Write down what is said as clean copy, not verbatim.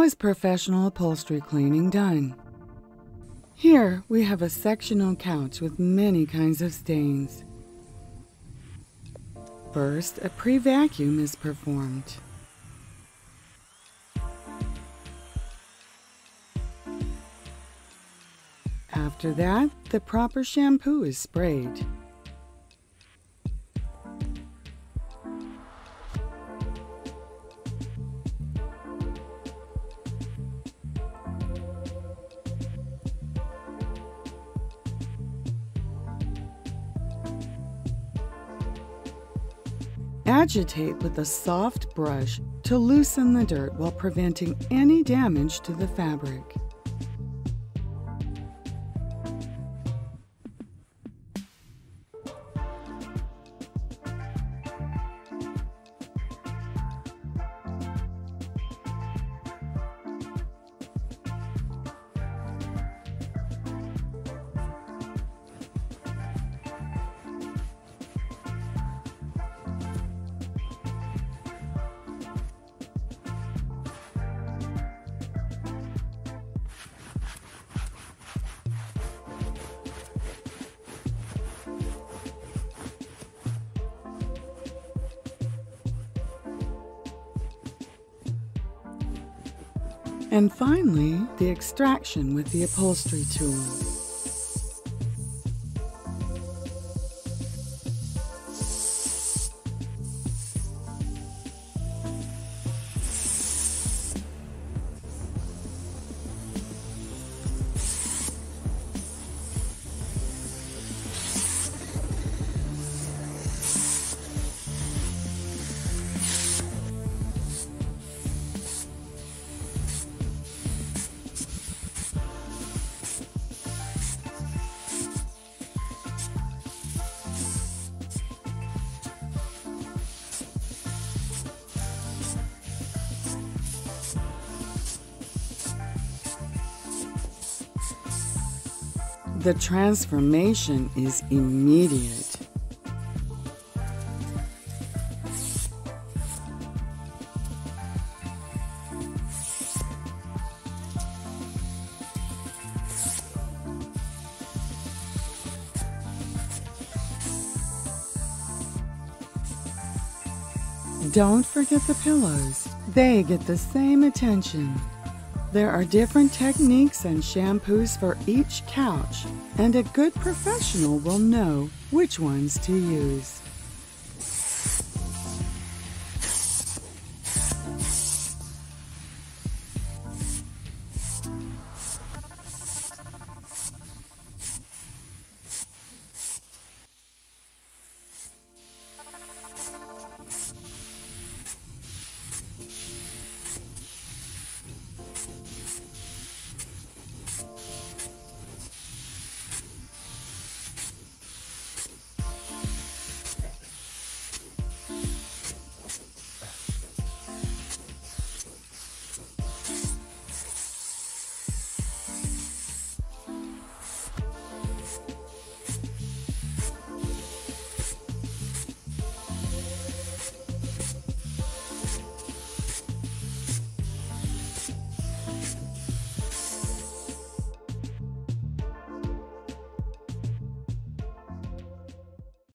is professional upholstery cleaning done. Here we have a sectional couch with many kinds of stains. First, a pre-vacuum is performed. After that, the proper shampoo is sprayed. Agitate with a soft brush to loosen the dirt while preventing any damage to the fabric. And finally, the extraction with the upholstery tool. The transformation is immediate. Don't forget the pillows. They get the same attention. There are different techniques and shampoos for each couch, and a good professional will know which ones to use.